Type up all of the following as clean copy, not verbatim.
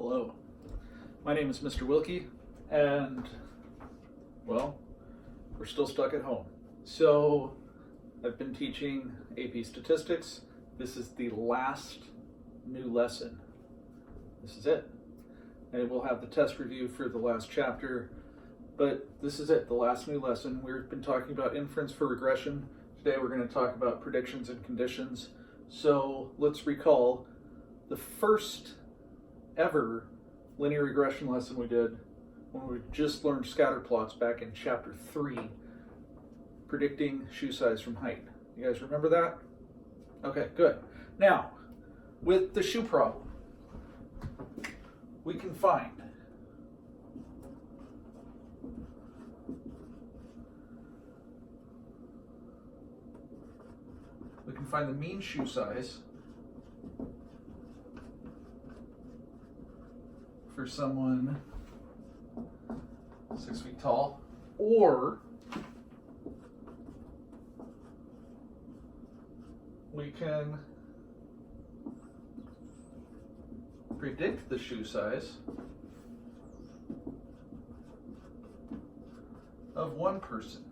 Hello, my name is Mr. Wilke, and, well, we're still stuck at home. So, I've been teaching AP Statistics. This is the last new lesson. This is it. And we'll have the test review for the last chapter, but this is it, the last new lesson. We've been talking about inference for regression. Today we're going to talk about predictions and conditions. So, let's recall the first ever linear regression lesson we did when we just learned scatter plots back in chapter 3, predicting shoe size from height. You guys remember that? Okay, good. Now, with the shoe problem, we can find the mean shoe size for someone 6 feet tall, or we can predict the shoe size of one person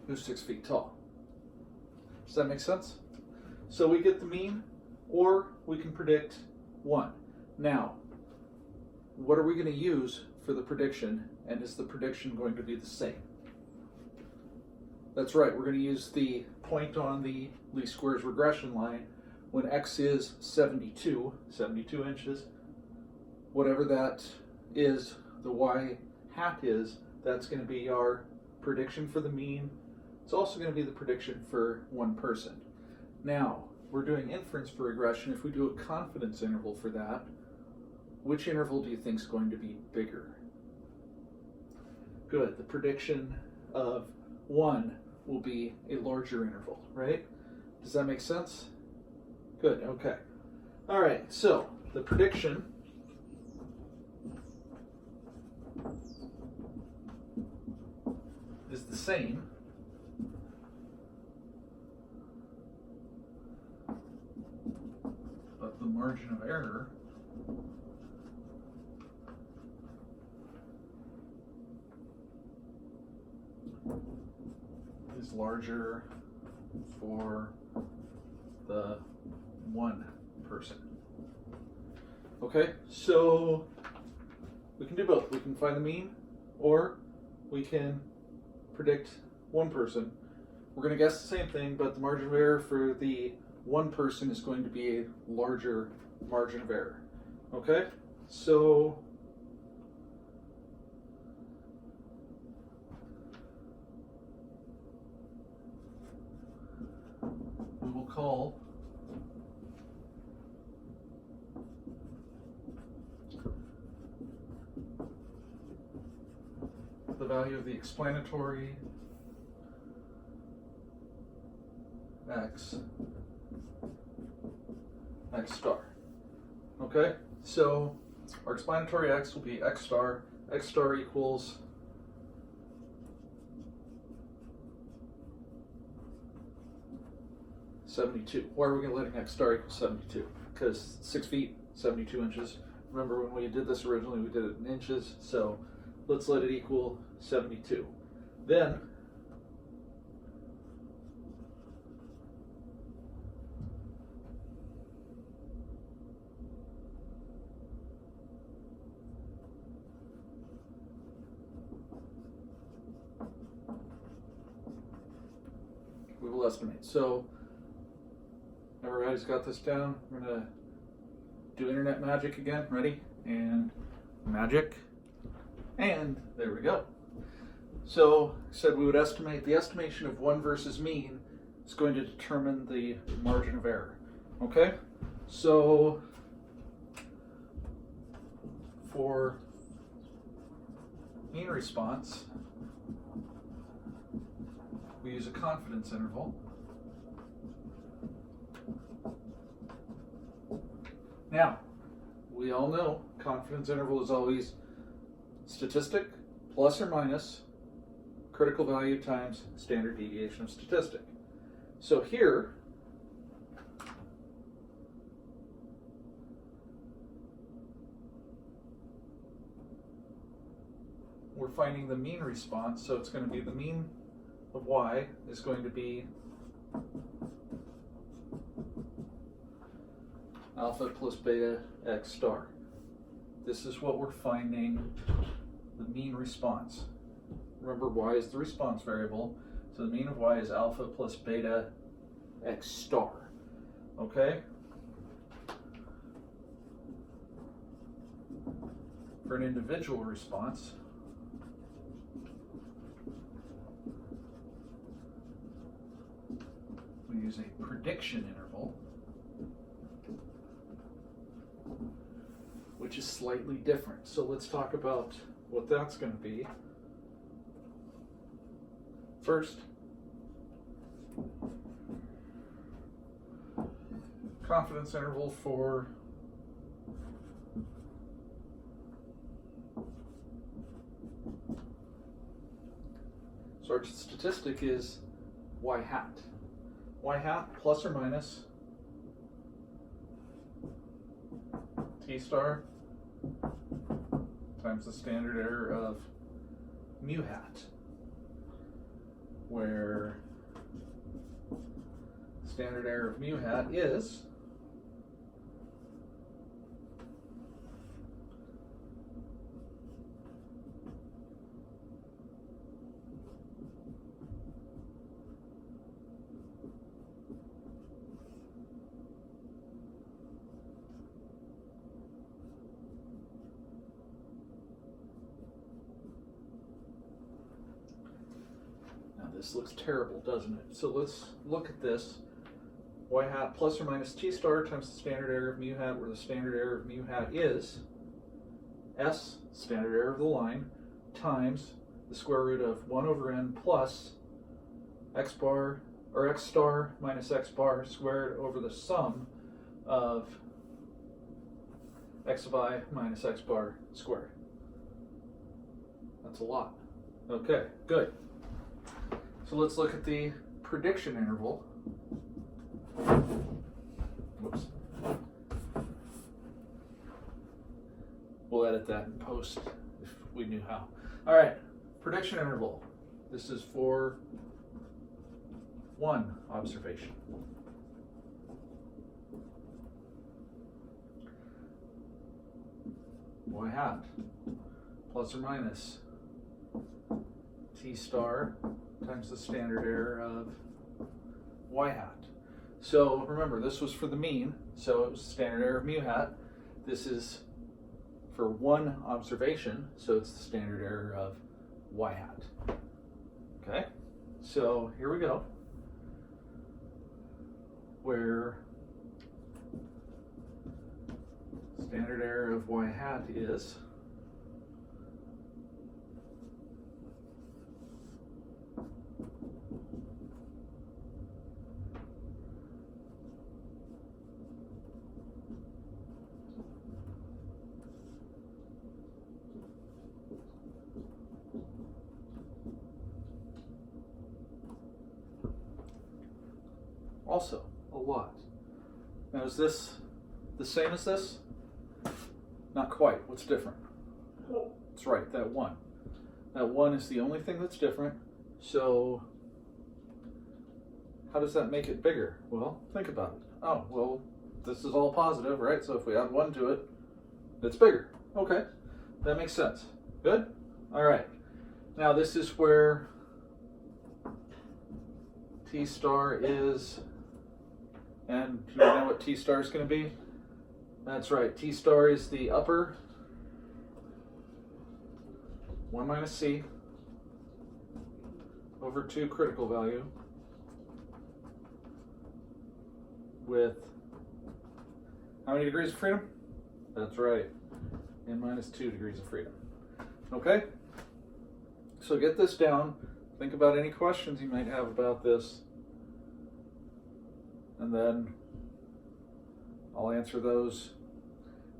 who's 6 feet tall. Does that make sense? So we get the mean, or we can predict one. Now, what are we going to use for the prediction, and is the prediction going to be the same? That's right, we're going to use the point on the least squares regression line when x is 72 inches, whatever that is, the y hat is, that's going to be our prediction for the mean. It's also going to be the prediction for one person. Now, we're doing inference for regression. If we do a confidence interval for that, which interval do you think is going to be bigger? Good, the prediction of 1 will be a larger interval, right? Does that make sense? Good, okay. All right, so the prediction is the same the margin of error is larger for the one person. Okay, so we can do both. We can find the mean, or we can predict one person. We're going to guess the same thing, but the margin of error for the one person is going to be a larger margin of error. Okay? So we will call the value of the explanatory x star. Okay, so our explanatory x will be x star. X star equals (72). Why are we going to let x star equal 72? Because 6 feet, 72 inches. Remember when we did this originally, we did it in inches, so let's let it equal 72. Then we will estimate. So everybody's got this down. We're going to do internet magic again. Ready? And magic. And there we go. So I said we would estimate. The estimation of one versus mean is going to determine the margin of error. Okay? So for mean response, we use a confidence interval. Now, we all know confidence interval is always statistic plus or minus critical value times standard deviation of statistic. So here, finding the mean response, so it's going to be the mean of y is going to be alpha plus beta x star. This is what we're finding the mean response. Remember, y is the response variable, so the mean of y is alpha plus beta x star. Okay? For an individual response, we use a prediction interval, which is slightly different. So let's talk about what that's going to be. First, confidence interval for so our statistic is y hat. Y hat plus or minus t star times the standard error of mu hat, where standard error of mu hat is this looks terrible, doesn't it? So let's look at this. Y hat plus or minus t star times the standard error of mu hat, where the standard error of mu hat is s, standard error of the line, times the square root of 1 over n plus x bar, or x star minus x bar squared over the sum of x of I minus x bar squared. That's a lot. Okay, good. So let's look at the prediction interval. Whoops. We'll edit that in post if we knew how. All right, prediction interval. This is for one observation. Y hat plus or minus t star times the standard error of y hat. So remember, this was for the mean, so it was the standard error of mu hat. This is for one observation, so it's the standard error of y hat. Okay, so here we go, where standard error of y hat is also a lot. Now, is this the same as this? Not quite. What's different? That's right, that 1. That 1 is the only thing that's different. So how does that make it bigger? Well, think about it. Oh, well, this is all positive, right? So if we add 1 to it, it's bigger. Okay, that makes sense. Good? All right. Now this is where t star is, and do you know what t star is going to be? That's right, t star is the upper 1 minus c over 2 critical value with how many degrees of freedom? That's right, n minus 2 degrees of freedom. Okay, so get this down. Think about any questions you might have about this, and then I'll answer those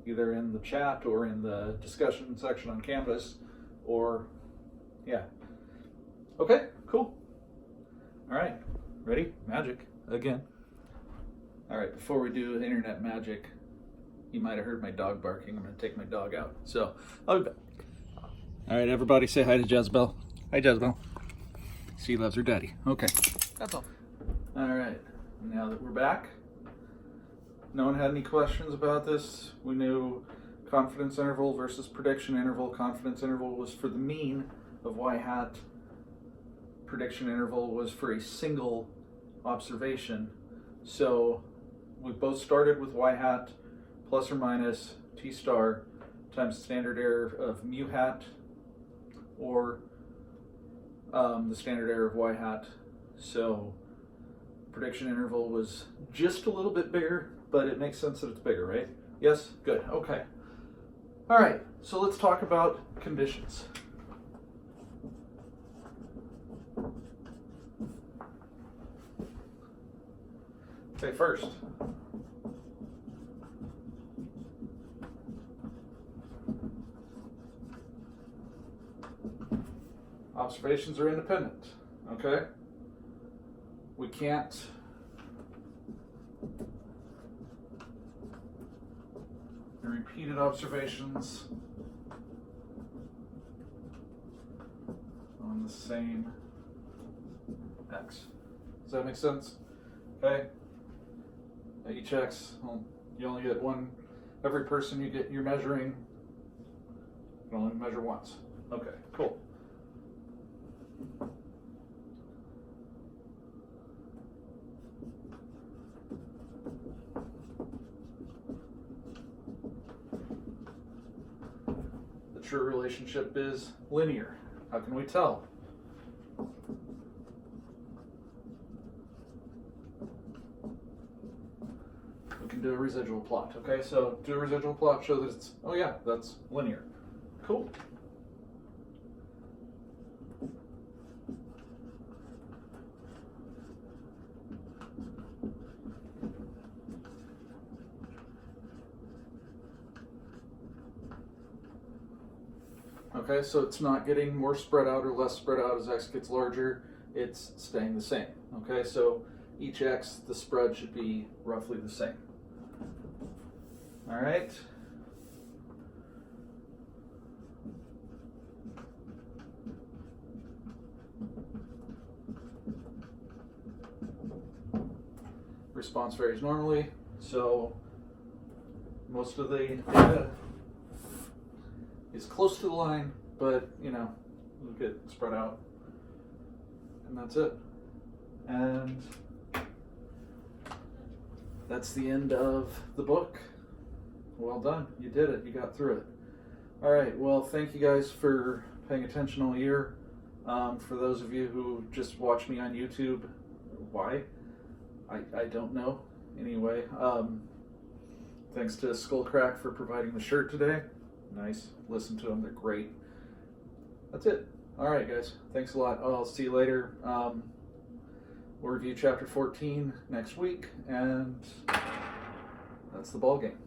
either in the chat or in the discussion section on Canvas, or yeah. Okay, cool. All right, ready? Magic again. All right, before we do internet magic, you might have heard my dog barking. I'm going to take my dog out. So I'll be back. All right, everybody say hi to Jezebel. Hi, Jezebel. She loves her daddy. Okay, that's all. All right, now that we're back, no one had any questions about this. We knew confidence interval versus prediction interval. Confidence interval was for the mean of y hat. Prediction interval was for a single observation. So we both started with y hat plus or minus t star times the standard error of mu hat, or the standard error of y hat. So prediction interval was just a little bit bigger, but it makes sense that it's bigger, right? Yes? Good. Okay. All right, so let's talk about conditions. Okay, first, observations are independent, okay? We can't repeated observations on the same x. Does that make sense? Okay. At each x, well, you only get one. Every person you're measuring, you can only measure once. Okay, cool. The true relationship is linear. How can we tell? We can do a residual plot. Okay, so do a residual plot, show that it's, oh yeah, that's linear. Cool. Okay, so it's not getting more spread out or less spread out as x gets larger, it's staying the same. Okay, so each x, the spread should be roughly the same. All right. Response varies normally, so most of the data is close to the line, but you know, it'll get spread out, and that's it. And that's the end of the book. Well done, you did it, you got through it. All right, well, thank you guys for paying attention all year. For those of you who just watch me on YouTube, why? I don't know. Anyway, thanks to Skullcrack for providing the shirt today. Nice. Listen to them. They're great. That's it. All right, guys. Thanks a lot. I'll see you later. We'll review chapter 14 next week, and that's the ball game.